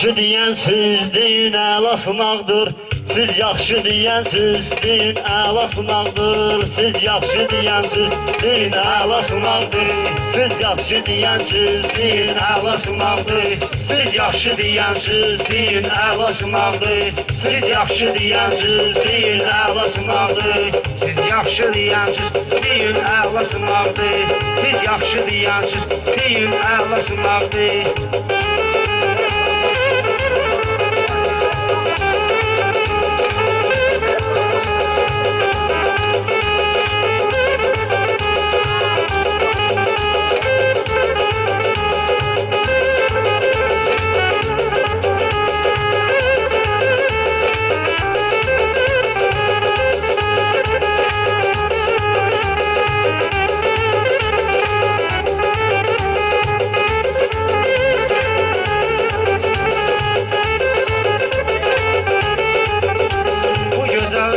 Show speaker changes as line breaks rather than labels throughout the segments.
yaxşı deyən söz deyin əla sınaqdır. Siz yaxşı deyən söz deyin əla sınaqdır. Siz yaxşı deyən söz deyin əla sınaqdır. Siz yaxşı deyən söz deyin əla sınaqdır. Siz yaxşı deyən söz deyin əla sınaqdır. Siz yaxşı deyən söz deyin əla sınaqdır.
Siz yaxşı deyən söz deyin əla sınaqdır. Siz yaxşı deyən söz deyin əla sınaqdır.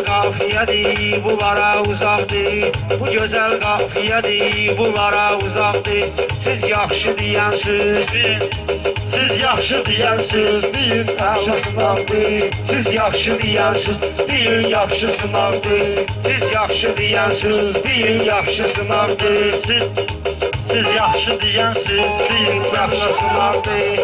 Qafiyədir, bunlara uzaqdır. Bu gözəl qafiyədir, bunlara uzaqdır. Siz yaxşı deyən söz deyin.
Siz yaxşı deyən söz deyin əla sınaqdır.
Siz yaxşı deyən söz deyin yaxşı sınaqdır. Siz yaxşı deyən söz deyin yaxşı sınaqdır.
Siz yaxşı deyən söz deyin
Yaxşı sınaqdır.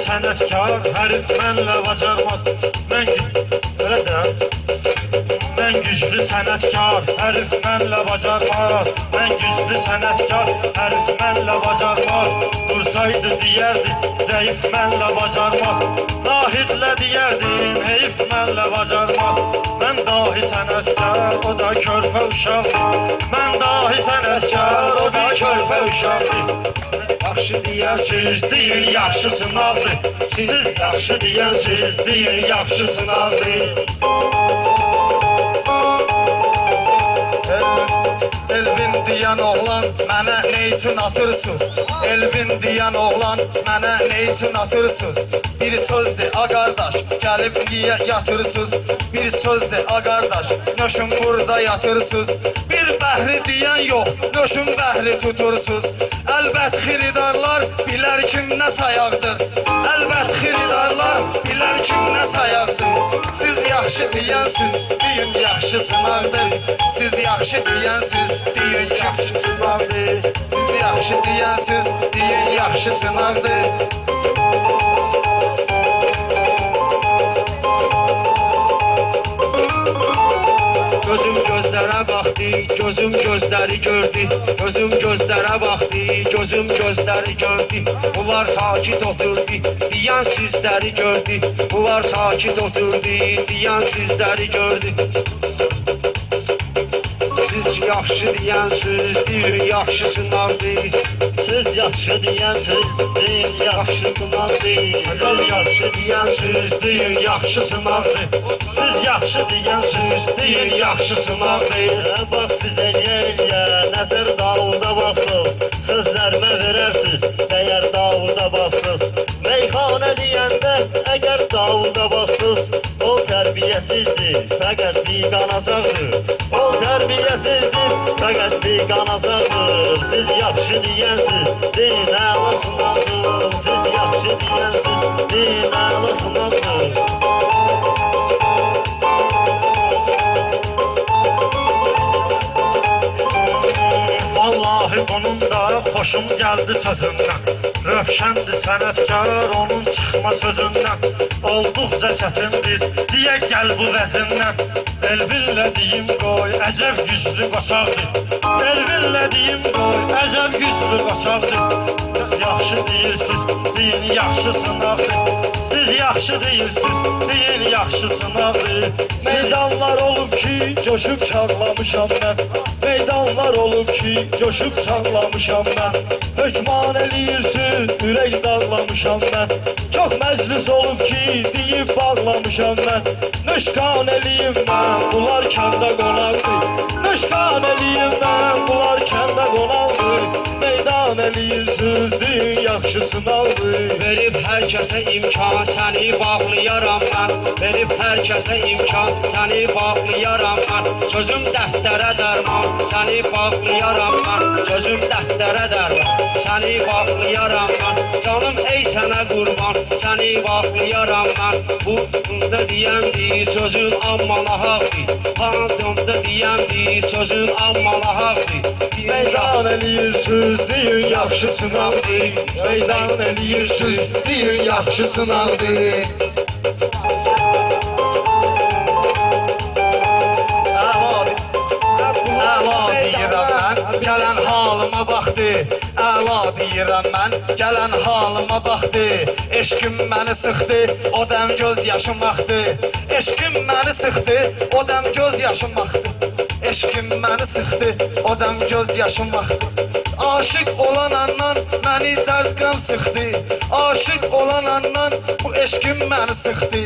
Sənətkar hərif mənlə bacarmaz. Mən güclü sənətkar hərif mənlə bacarmaz. Mən güclü sənətkar hərif mənlə bacarmaz. Dursaydı deyərdi zəif mənlə bacarmaz. Nahidlə deyərdim heyif mənlə bacarmaz. Mən dahi sənətkar o da körpə uşaqdır. Mən dahi sənətkar o da körpə uşaqdır. Yaxşı deyən söz deyin yaxşı sınaqdır. Siz yaxşı deyən söz deyin yaxşı sınaqdır.
Elvin deyən oğlan mənə ne üçün atırsınız? Elvin deyən oğlan mənə ne üçün atırsınız? Bir sözdür a qardaş, gəlib niyə yatırsınız? Bir sözdür a qardaş, nöşün burada yatırsınız? Bir bəhri deyən yox, nöşün bəhri tutursunuz? Əlbət xiridarlar bilər kim nə sayaqdır. Əlbət xiridarlar bilər kim nə sayaqdır. Siz yaxşı deyənsiz, deyin yaxşı sınaqdır. Siz yaxşı deyənsiz, deyin yaxşı sınaqdır. Siz yaxşı deyənsiz, deyin yaxşı sınaqdır.
Gözüm gözlərə baxdı, gözüm gözləri gördü. Gözüm gözlərə baxdı, gözüm gözləri gördü. Bunlar sakit oturdu, deyən sizləri gördü. Bunlar sakit oturdu, deyən sizləri gördü. Siz yaxşı deyən söz deyin yaxşı sınaqdır.
Siz yaxşı deyən söz deyin yaxşı sınaqdır.
Siz yaxşı deyən söz deyin yaxşı sınaqdır.
Siz yaxşı deyən söz deyin yaxşı sınaqdır. Bax sizə gəliyə nəzər dağılda baxsız. Sözlərimə verərsiz, dəyər dağılda baxsız. Meyxanə deyəndə əgər dağılda baxsız, o tərbiyəsizdir, fəqət bir qanacaqdır. O tərbiyəsizdir, fəqət bir qanacaqdır. Siz yaxşı deyənsiz, deyin əla sınaqdır. Siz yaxşı deyənsiz, deyin əla sınaqdır. Vallahi bunun da xoşum gəldi sözündən. Rövşəndir sənətkar onun çıxma sözündən. Olduqca çətindir, deyə gəl bu vəzindən. Elvillə deyim qoy, əcəb güclü qoçaqdır. Elvillə deyim qoy, əcəb güclü qoçaqdır. Yaxşı deyirsiz, deyin yaxşı sınaqdır. Siz yaxşı deyirsiz, deyin yaxşı sınaqdır. Meydanlar olub ki, coşub çağlamışam mən. Meydanlar olub ki, coşub çağlamışam mən Hökman eləyirsin, ürək dağlamışam mən Çox məclis olub ki, deyib bağlamışam mən Nöşkan eləyim mən, bunlar kəndə qonaqdır Nöşkan eləyim mən, bunlar kəndə qonaqdır Meydan eləyirsiniz, deyin yaxşısın aldı
Verib hər kəsə imkan, səni bağlayaram mən Verib hər kəsə imkan, səni bağlayaram mən Sözüm dəftərə dərman, səni bağlayaram mən Sözüm dəftərə dərman, səni bağlayaram mən Canım ey sənə qurban, səni bağlayaram mən Bu da deyəmdir, sözün amma nahaqdır Pantımda deyəmdir, sözün amma nahaqdır
Meydan eləyirsiniz, deyin yaxşısın aldı Meydan eləyirsiniz,
Deyin yaxşısın aldı Əla deyirəm mən, gələn halıma baxdı Əla deyirəm mən, gələn halıma baxdı Eşqim məni sıxdı, o dəm göz yaşım axdı Eşqim məni sıxdı, o dəm göz yaşım axdı Eşqim məni sıxdı, o dəm göz yaşım axdı Aşık olan andan məni dərd qəm sıxdı Aşık olan andan bu eşqim məni sıxdı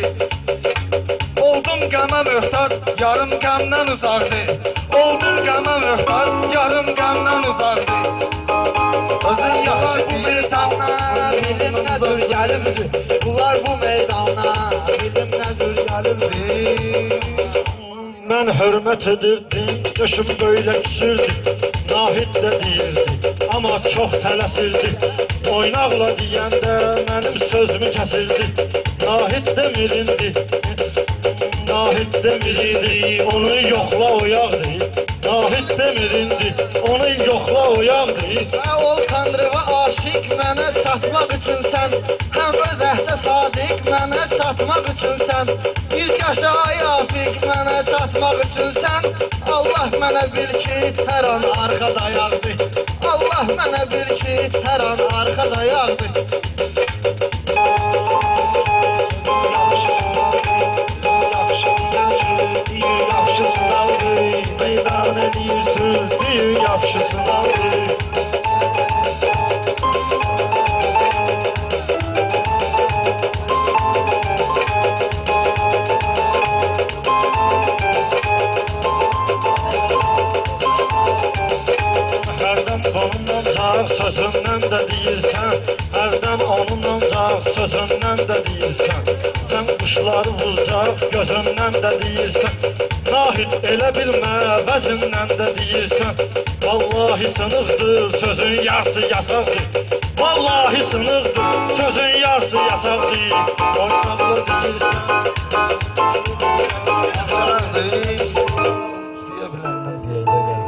Oldum qəmə möhtac, yarım qəmdən uzaqdı Oldum qəmə möhtac, yarım qəmdən uzaqdı Özün yaxşı bilirsən,
Bilim nə dur gəlibdir Bunlar bu meydana Bilim nə dur gəlibdir
Mən hörmət edirdim, yaşım böyle küsürdü Nahid də deyirdi, amma çox tələsirdi Oynaqla deyəndə mənim sözümü kəsildi Nahid demirindi, Nahid demirindi Onu yoxla oyaqdı Nahid demirindi, onu yoxla oyaqdı
Ol Tanrıva aşık mənə çatmaq üçün sən Həm öz əhdə sadiq mənə çatmaq üçün sən 100 yaşa yafiq mənə çatmaq üçün sən Allah mənə bil ki hər an arxada yağdı Allah mənə bil ki hər an arxada yağdı
Yaxşısın aldı, meydan eləyirsiniz, deyin yaxşısın aldı Hərdən onunla caq, sözündən də deyirsən Hərdən onunla caq, sözündən də deyirsən Sən quşları vurcaq, gözündən də deyirsən Nahid elə bilmə, vəzindən də deyirsən Vallahi sınıqdır, sözün yarısı yasaqdır Vallahi sınıqdır, sözün yarısı yasaqdır Oynaqla deyirsən